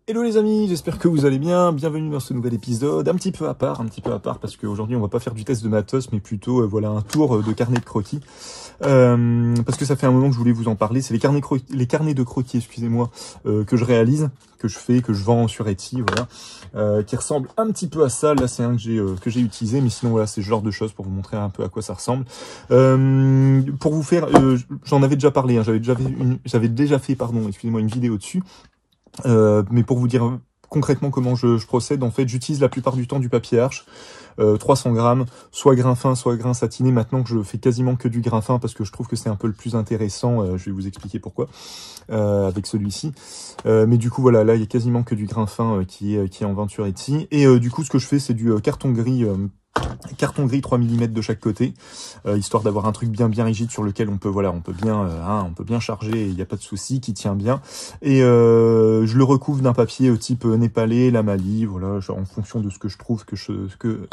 Hello les amis, j'espère que vous allez bien, bienvenue dans ce nouvel épisode, un petit peu à part, parce qu'aujourd'hui on va pas faire du test de matos, mais plutôt voilà un tour de carnet de croquis, parce que ça fait un moment que je voulais vous en parler, c'est les carnets de croquis, excusez-moi, que je réalise, que je fais, que je vends sur Etsy, voilà, qui ressemble un petit peu à ça. Là c'est un que j'ai utilisé, mais sinon voilà c'est ce genre de choses pour vous montrer un peu à quoi ça ressemble. Pour vous faire, j'en avais déjà parlé, hein, j'avais déjà fait, pardon, excusez-moi, une vidéo dessus. Mais pour vous dire concrètement comment je procède, en fait, j'utilise la plupart du temps du papier Arches, 300 grammes, soit grain fin, soit grain satiné. Maintenant que je fais quasiment que du grain fin parce que je trouve que c'est un peu le plus intéressant, je vais vous expliquer pourquoi, avec celui-ci. Mais du coup, voilà, là, il y a quasiment que du grain fin qui est en vente sur Etsy. Et du coup, ce que je fais, c'est du carton gris 3 mm de chaque côté, histoire d'avoir un truc bien rigide sur lequel on peut bien charger, il n'y a pas de souci, qui tient bien. Et je le recouvre d'un papier type népalais, lamali, voilà, genre en fonction de ce que je trouve,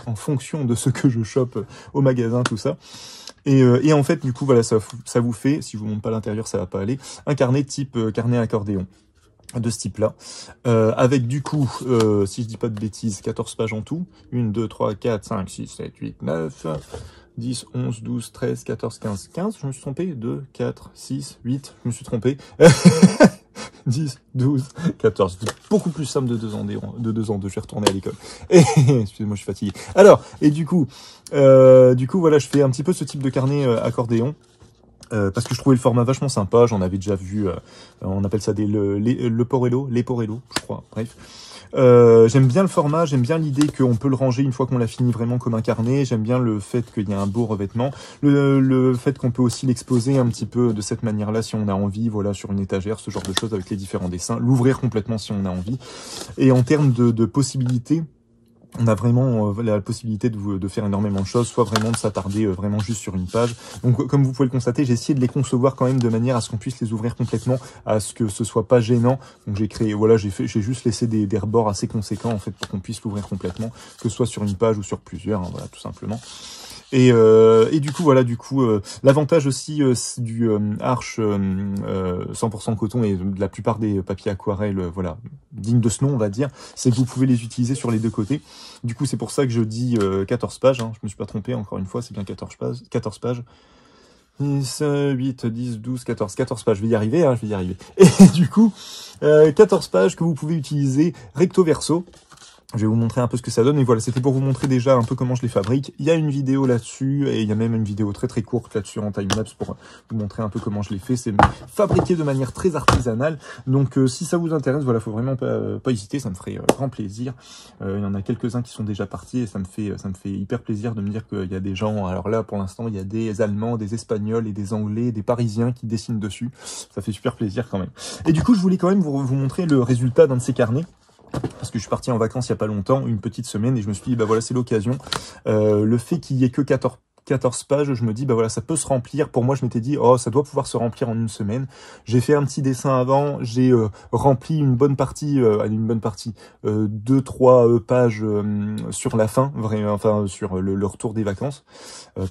en fonction de ce que je chope au magasin, tout ça. Et en fait, du coup, voilà, ça vous fait, si je vous montre pas l'intérieur, ça va pas aller, un carnet type carnet accordéon de ce type-là, avec du coup, si je dis pas de bêtises, 14 pages en tout, 1, 2, 3, 4, 5, 6, 7, 8, 9, 10, 11, 12, 13, 14, 15, 15, je me suis trompé, 2, 4, 6, 8, je me suis trompé, 10, 12, 14, beaucoup plus simple de 2 ans, je vais retourner à l'école, excusez-moi, je suis fatigué. Alors, et du coup, voilà, je fais un petit peu ce type de carnet accordéon, parce que je trouvais le format vachement sympa, j'en avais déjà vu, on appelle ça les Porello, je crois, bref. J'aime bien le format, j'aime bien l'idée qu'on peut le ranger une fois qu'on l'a fini vraiment comme un carnet, j'aime bien le fait qu'il y a un beau revêtement, le fait qu'on peut aussi l'exposer un petit peu de cette manière-là si on a envie, voilà, sur une étagère, ce genre de choses avec les différents dessins, l'ouvrir complètement si on a envie. Et en termes de possibilités, on a vraiment la possibilité de faire énormément de choses, soit vraiment de s'attarder vraiment juste sur une page. Donc comme vous pouvez le constater, j'ai essayé de les concevoir quand même de manière à ce qu'on puisse les ouvrir complètement, à ce que ce soit pas gênant. Donc j'ai juste laissé des rebords assez conséquents en fait pour qu'on puisse l'ouvrir complètement, que ce soit sur une page ou sur plusieurs, hein, voilà, tout simplement. Et du coup, voilà, l'avantage aussi du Arches 100% coton et de la plupart des papiers aquarelles, voilà, dignes de ce nom, on va dire, c'est que vous pouvez les utiliser sur les deux côtés. Du coup, c'est pour ça que je dis 14 pages, hein, je me suis pas trompé, encore une fois, c'est bien 14 pages. 10, 8, 10, 12, 14 pages, je vais y arriver, hein, Et du coup, 14 pages que vous pouvez utiliser recto verso. Je vais vous montrer un peu ce que ça donne, et voilà, c'était pour vous montrer déjà un peu comment je les fabrique. Il y a une vidéo là-dessus, et il y a même une vidéo très courte là-dessus en time-lapse pour vous montrer un peu comment je les fais. C'est fabriqué de manière très artisanale, donc si ça vous intéresse, voilà, faut vraiment pas hésiter, ça me ferait grand plaisir. Il y en a quelques-uns qui sont déjà partis, et ça me fait hyper plaisir de me dire qu'il y a des gens, alors là, pour l'instant, il y a des Allemands, des Espagnols et des Anglais, des Parisiens qui dessinent dessus. Ça fait super plaisir quand même. Et du coup, je voulais quand même vous montrer le résultat d'un de ces carnets, parce que je suis parti en vacances il y a pas longtemps, une petite semaine, et je me suis dit, bah voilà, c'est l'occasion. Le fait qu'il y ait que 14 pages, je me dis, bah voilà, ça peut se remplir. Pour moi, je m'étais dit, oh, ça doit pouvoir se remplir en une semaine. J'ai fait un petit dessin avant, j'ai rempli une bonne partie, 2-3 pages sur la fin, enfin sur le retour des vacances,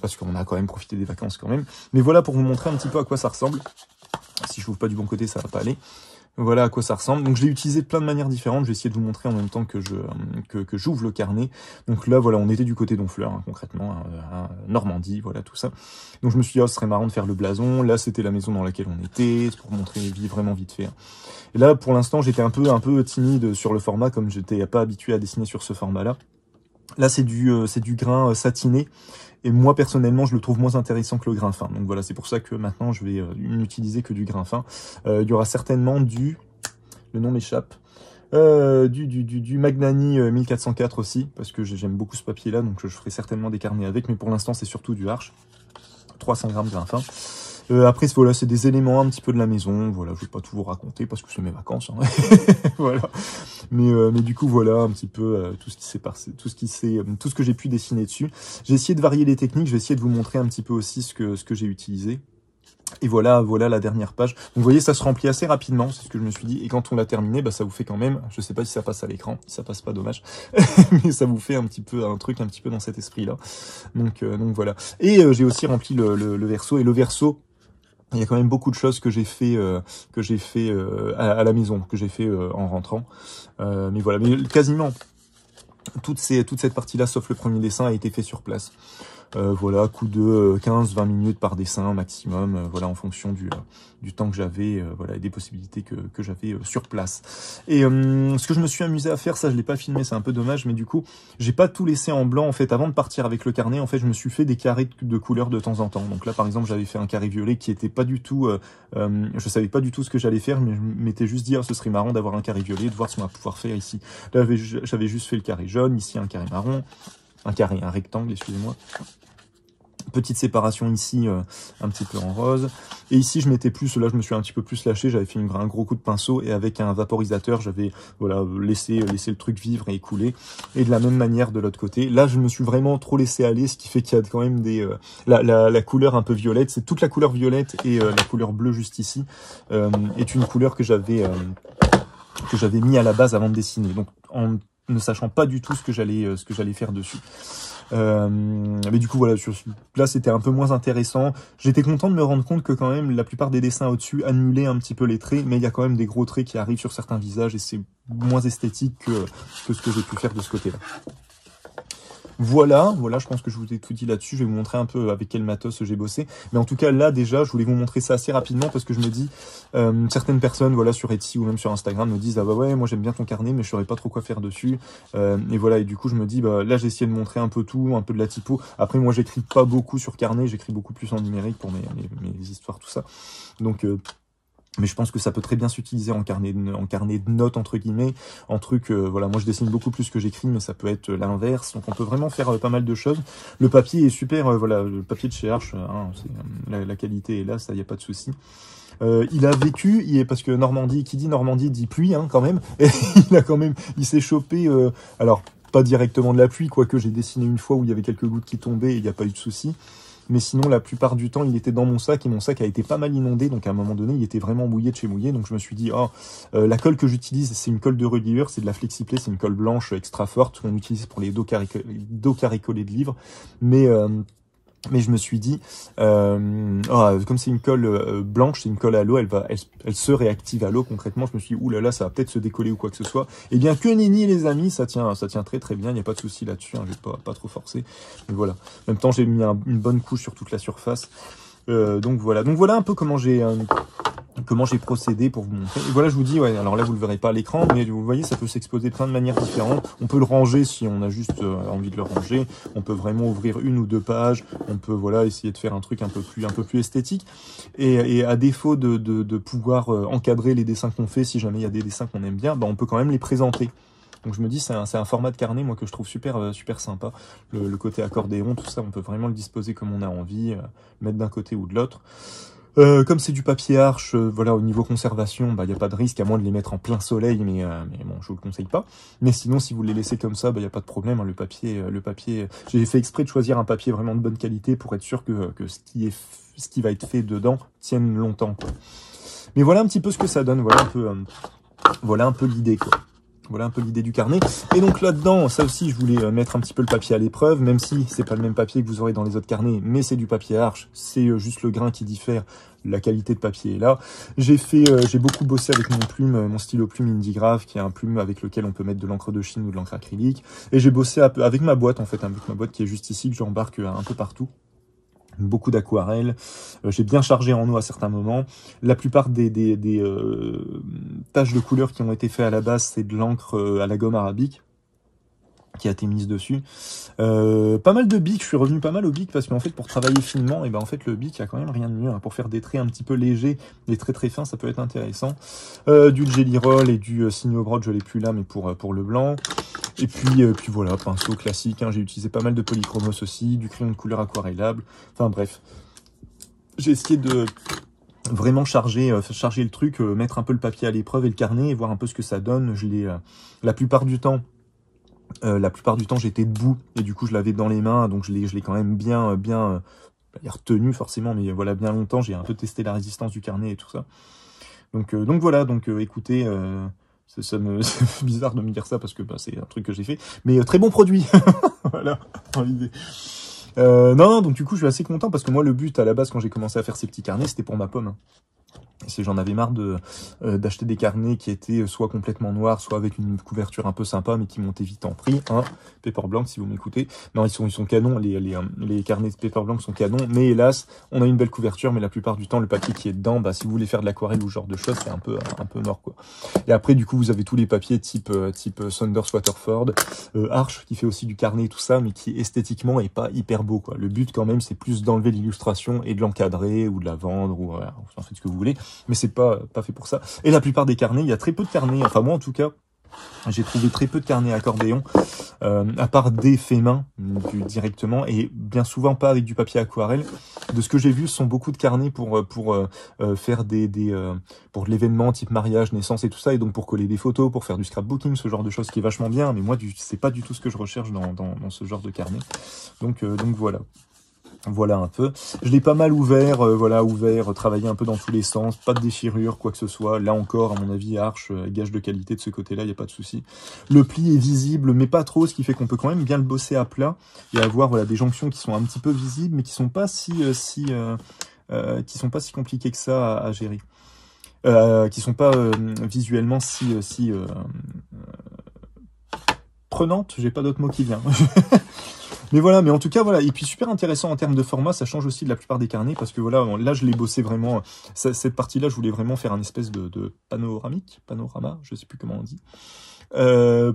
parce qu'on a quand même profité des vacances quand même. Mais voilà, pour vous montrer un petit peu à quoi ça ressemble. Si je l'ouvre pas du bon côté, ça va pas aller. Voilà à quoi ça ressemble. Donc je l'ai utilisé de plein de manières différentes. Je vais essayer de vous montrer en même temps que j'ouvre le carnet. Donc là, voilà, on était du côté d'Honfleur, hein, concrètement, Normandie, voilà, tout ça. Donc je me suis dit, oh, ce serait marrant de faire le blason. Là, c'était la maison dans laquelle on était, c'est pour montrer vraiment vite fait. Et là, pour l'instant, j'étais un peu timide sur le format, comme j'étais pas habitué à dessiner sur ce format-là. Là, c'est du grain satiné. Et moi, personnellement, je le trouve moins intéressant que le grain fin. Donc voilà, c'est pour ça que maintenant, je vais n'utiliser que du grain fin. Il y aura certainement le nom m'échappe, du Magnani 1404 aussi, parce que j'aime beaucoup ce papier-là, donc je ferai certainement des carnets avec, mais pour l'instant, c'est surtout du Arches. 300 grammes grain fin. Après, voilà, c'est des éléments un petit peu de la maison. Voilà, je vais pas tout vous raconter parce que c'est mes vacances. Hein. Voilà. Mais du coup, voilà un petit peu tout ce que j'ai pu dessiner dessus. J'ai essayé de varier les techniques. Je vais essayer de vous montrer un petit peu aussi ce que j'ai utilisé. Et voilà la dernière page. Donc vous voyez, ça se remplit assez rapidement, c'est ce que je me suis dit. Et quand on l'a terminé, bah ça vous fait quand même, je sais pas si ça passe à l'écran, si ça passe pas, dommage, mais ça vous fait un truc un petit peu dans cet esprit-là. Donc voilà. Et j'ai aussi rempli le verso, et le verso, Il y a quand même beaucoup de choses que j'ai fait à la maison, que j'ai fait en rentrant. Mais voilà, mais quasiment toute cette partie-là, sauf le premier dessin, a été fait sur place. Voilà, coup de 15-20 minutes par dessin maximum, voilà, en fonction du temps que j'avais, voilà, et des possibilités que j'avais sur place. Et ce que je me suis amusé à faire, ça je l'ai pas filmé, c'est un peu dommage, mais du coup, j'ai pas tout laissé en blanc en fait. Avant de partir avec le carnet, en fait, je me suis fait des carrés de couleurs de temps en temps. Donc là, par exemple, j'avais fait un carré violet qui était pas du tout, je savais pas du tout ce que j'allais faire, mais je m'étais juste dit, ah, ce serait marrant d'avoir un carré violet, de voir ce qu'on va pouvoir faire ici. Là, j'avais juste fait le carré jaune, ici un carré marron, un rectangle, excusez-moi. Petite séparation ici, un petit peu en rose. Et ici, je m'étais plus, là, je me suis un petit peu plus lâché. J'avais fait un gros coup de pinceau et avec un vaporisateur, j'avais voilà laissé le truc vivre et couler. Et de la même manière de l'autre côté. Là, je me suis vraiment trop laissé aller, ce qui fait qu'il y a quand même des la couleur un peu violette. C'est toute la couleur violette et la couleur bleue juste ici est une couleur que j'avais mis à la base avant de dessiner. Donc en ne sachant pas du tout ce que j'allais faire dessus. Mais du coup voilà, là c'était un peu moins intéressant. J'étais content de me rendre compte que quand même la plupart des dessins au-dessus annulaient un petit peu les traits, mais il y a quand même des gros traits qui arrivent sur certains visages et c'est moins esthétique que ce que j'ai pu faire de ce côté-là. Voilà, je pense que je vous ai tout dit là-dessus. Je vais vous montrer un peu avec quel matos j'ai bossé. Mais en tout cas, là, déjà, je voulais vous montrer ça assez rapidement parce que je me dis, certaines personnes, voilà, sur Etsy ou même sur Instagram me disent, ah bah ouais, moi j'aime bien ton carnet, mais je saurais pas trop quoi faire dessus. Et voilà, et du coup, je me dis, bah là, j'ai essayé de montrer un peu tout, un peu de la typo. Après, moi, j'écris pas beaucoup sur carnet, j'écris beaucoup plus en numérique pour mes histoires, tout ça. Donc, mais je pense que ça peut très bien s'utiliser en carnet de notes, entre guillemets, en truc, voilà, moi je dessine beaucoup plus que j'écris, mais ça peut être l'inverse, donc on peut vraiment faire pas mal de choses. Le papier est super, voilà, le papier de chez Arches, hein, la qualité est là, ça y a pas de souci. Il a vécu, parce que Normandie, qui dit Normandie dit pluie, hein, quand même, et il s'est chopé, alors, pas directement de la pluie, quoique j'ai dessiné une fois où il y avait quelques gouttes qui tombaient et il n'y a pas eu de souci. Mais sinon, la plupart du temps, il était dans mon sac et mon sac a été pas mal inondé. Donc, à un moment donné, il était vraiment mouillé de chez mouillé. Donc, je me suis dit, la colle que j'utilise, c'est une colle de reliure, c'est de la FlexiPlay, c'est une colle blanche extra forte qu'on utilise pour les dos carré collés de livres. Mais je me suis dit, comme c'est une colle blanche, c'est une colle à l'eau, elle se réactive à l'eau concrètement. Je me suis dit, oulala, ça va peut-être se décoller ou quoi que ce soit. Eh bien, que nenni les amis, ça tient très très bien, il n'y a pas de souci là-dessus, hein, je vais pas trop forcer. Mais voilà. En même temps, j'ai mis une bonne couche sur toute la surface. Donc voilà un peu comment j'ai procédé pour vous montrer. Et voilà, je vous dis, ouais, alors là, vous le verrez pas à l'écran, mais vous voyez, ça peut s'exposer de plein de manières différentes. On peut le ranger si on a juste envie de le ranger. On peut vraiment ouvrir une ou deux pages. On peut, voilà, essayer de faire un truc un peu plus esthétique. Et à défaut de pouvoir encadrer les dessins qu'on fait, si jamais il y a des dessins qu'on aime bien, on peut quand même les présenter. Donc je me dis, c'est un format de carnet, moi, que je trouve super sympa. Le côté accordéon, tout ça, on peut vraiment le disposer comme on a envie, mettre d'un côté ou de l'autre. Comme c'est du papier Arches, voilà, au niveau conservation, il n'y a pas de risque, à moins de les mettre en plein soleil, mais bon, je vous le conseille pas. Mais sinon, si vous les laissez comme ça, il n'y a pas de problème, hein, le papier, j'ai fait exprès de choisir un papier vraiment de bonne qualité pour être sûr que ce qui va être fait dedans tienne longtemps, quoi. Mais voilà un petit peu ce que ça donne, voilà un peu l'idée, quoi. Voilà un peu l'idée du carnet. Et donc là-dedans, ça aussi, je voulais mettre un petit peu le papier à l'épreuve, même si c'est pas le même papier que vous aurez dans les autres carnets, mais c'est du papier Arches, c'est juste le grain qui diffère, la qualité de papier est là. J'ai beaucoup bossé avec mon stylo plume Indigraph, qui est un plume avec lequel on peut mettre de l'encre de Chine ou de l'encre acrylique. Et j'ai bossé avec ma boîte, en fait, avec ma boîte qui est juste ici, que j'embarque un peu partout. Beaucoup d'aquarelles, j'ai bien chargé en eau à certains moments. La plupart des taches de couleur qui ont été faites à la base, c'est de l'encre à la gomme arabique qui a été mise dessus. Pas mal de bic, je suis revenu pas mal au bic parce qu'en fait pour travailler finement, et en fait le bic, il y a quand même rien de mieux, hein. Pour faire des traits un petit peu légers, des traits très fins, ça peut être intéressant. Du Jelly Roll et du Signo Brod, je l'ai plus là, mais pour le blanc. Et puis voilà, pinceau classique, hein. J'ai utilisé pas mal de polychromos aussi, du crayon de couleur aquarellable, enfin bref. J'ai essayé de vraiment charger le truc, mettre un peu le papier à l'épreuve et le carnet, et voir un peu ce que ça donne. La plupart du temps, j'étais debout, et du coup, je l'avais dans les mains, donc je l'ai quand même bien retenu forcément, mais voilà, bien longtemps. J'ai un peu testé la résistance du carnet et tout ça. Donc voilà, écoutez... c'est bizarre de me dire ça parce que c'est un truc que j'ai fait. Mais très bon produit. Voilà. Non, donc du coup, je suis assez content parce que moi, le but à la base, quand j'ai commencé à faire ces petits carnets, c'était pour ma pomme. J'en avais marre d'acheter des carnets qui étaient soit complètement noirs, soit avec une couverture un peu sympa, mais qui montaient vite en prix. Hein. Paper Blanc, si vous m'écoutez. Non, ils sont canons, les carnets de Paper Blanc sont canons, mais hélas, on a une belle couverture, mais la plupart du temps, le papier qui est dedans, bah, si vous voulez faire de l'aquarelle ou ce genre de choses, c'est un peu mort, quoi. Et après, du coup, vous avez tous les papiers type Saunders Waterford, Arch, qui fait aussi du carnet et tout ça, mais qui esthétiquement est pas hyper beau, quoi. Le but, quand même, c'est plus d'enlever l'illustration et de l'encadrer, ou de la vendre, ou voilà, vous en faites ce que vous voulez. Mais c'est pas fait pour ça. Et la plupart des carnets, il y a très peu de carnets, enfin moi en tout cas, j'ai trouvé très peu de carnets accordéon, à part des faits main directement, et bien souvent pas avec du papier aquarelle. De ce que j'ai vu, ce sont beaucoup de carnets pour faire pour l'événement type mariage, naissance et tout ça, et donc pour coller des photos, pour faire du scrapbooking, ce genre de choses qui est vachement bien, mais moi c'est pas du tout ce que je recherche dans ce genre de carnet. Donc voilà. Voilà un peu. Je l'ai pas mal ouvert, travaillé un peu dans tous les sens, pas de déchirure, quoi que ce soit. Là encore, à mon avis, Arch, gage de qualité de ce côté-là, il n'y a pas de souci. Le pli est visible, mais pas trop, ce qui fait qu'on peut quand même bien le bosser à plat et avoir des jonctions qui sont un petit peu visibles, mais qui sont pas si compliquées que ça à gérer. Qui sont pas visuellement si prenantes, j'ai pas d'autre mot qui vient. Mais voilà, mais en tout cas, voilà. Et puis, super intéressant en termes de format, ça change aussi de la plupart des carnets, parce que voilà, là, je l'ai bossé vraiment, cette partie-là, je voulais vraiment faire un espèce de panorama, je sais plus comment on dit,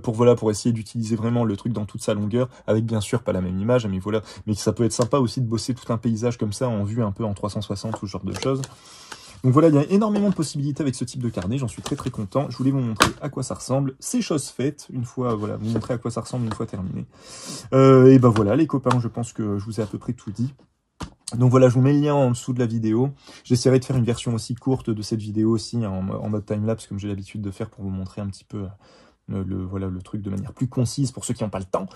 pour essayer d'utiliser vraiment le truc dans toute sa longueur, avec bien sûr pas la même image, mais voilà, mais ça peut être sympa aussi de bosser tout un paysage comme ça, en vue un peu en 360, ou ce genre de choses. Donc voilà, il y a énormément de possibilités avec ce type de carnet, j'en suis très très content. Je voulais vous montrer à quoi ça ressemble. C'est chose faite, une fois, voilà, vous montrer à quoi ça ressemble une fois terminé. Et ben voilà, les copains, je pense que je vous ai à peu près tout dit. Donc voilà, je vous mets le lien en dessous de la vidéo. J'essaierai de faire une version aussi courte de cette vidéo aussi, en mode timelapse, comme j'ai l'habitude de faire pour vous montrer un petit peu le truc de manière plus concise pour ceux qui n'ont pas le temps.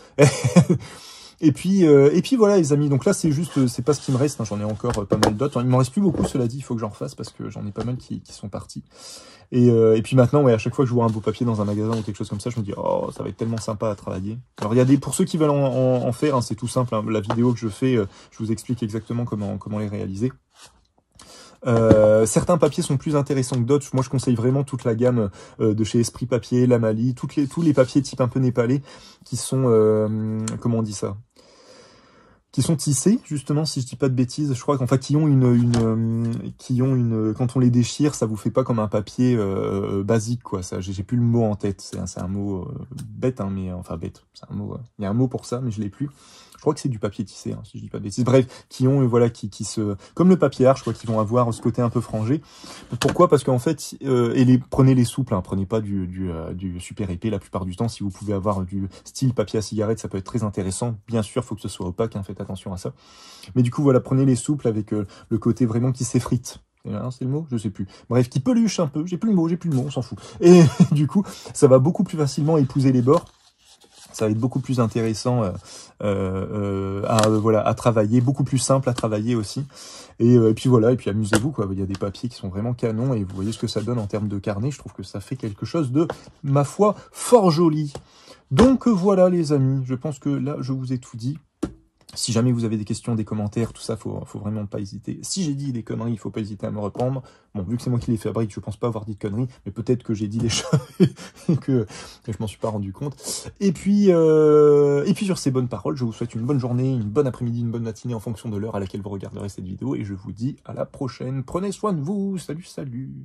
Et puis voilà les amis, donc là c'est juste, c'est pas ce qui me reste, hein, j'en ai encore pas mal d'autres, il m'en reste plus beaucoup, cela dit, il faut que j'en refasse parce que j'en ai pas mal qui sont partis. Et puis maintenant, ouais, à chaque fois que je vois un beau papier dans un magasin ou quelque chose comme ça, je me dis, oh, ça va être tellement sympa à travailler. Alors il y a pour ceux qui veulent en faire, hein, c'est tout simple, hein, la vidéo que je fais, je vous explique exactement comment les réaliser. Certains papiers sont plus intéressants que d'autres. Moi, je conseille vraiment toute la gamme de chez Esprit Papier, Lamali, tous les papiers type un peu népalais qui sont, comment on dit ça, qui sont tissés, justement, si je dis pas de bêtises, je crois qu'en fait, qui ont quand on les déchire, ça vous fait pas comme un papier basique, quoi. Ça, j'ai plus le mot en tête. C'est un mot bête, hein, mais enfin bête. C'est un mot. Il y a un mot pour ça, mais je l'ai plus. Je crois que c'est du papier tissé, hein, si je dis pas de bêtises. Bref, qui ont comme le papier Arch, quoi, qui vont avoir ce côté un peu frangé. Pourquoi? Parce qu'en fait, prenez les souples, hein, prenez pas du super épais la plupart du temps. Si vous pouvez avoir du style papier à cigarette, ça peut être très intéressant. Bien sûr, faut que ce soit opaque, hein, faites attention à ça. Mais du coup, voilà, prenez les souples avec le côté vraiment qui s'effrite. C'est le mot? Je sais plus. Bref, qui peluche un peu. J'ai plus le mot, on s'en fout. Et du coup, ça va beaucoup plus facilement épouser les bords. Ça va être beaucoup plus intéressant à travailler, beaucoup plus simple à travailler aussi. Et puis voilà, et puis amusez-vous, quoi. Il y a des papiers qui sont vraiment canons et vous voyez ce que ça donne en termes de carnet. Je trouve que ça fait quelque chose de, ma foi, fort joli. Donc voilà les amis, je pense que là, je vous ai tout dit. Si jamais vous avez des questions, des commentaires, tout ça, faut vraiment pas hésiter. Si j'ai dit des conneries, il faut pas hésiter à me reprendre. Bon, vu que c'est moi qui les fabrique, je pense pas avoir dit de conneries, mais peut-être que j'ai dit des choses et que je m'en suis pas rendu compte. Et puis sur ces bonnes paroles, je vous souhaite une bonne journée, une bonne après-midi, une bonne matinée en fonction de l'heure à laquelle vous regarderez cette vidéo. Et je vous dis à la prochaine. Prenez soin de vous. Salut, salut.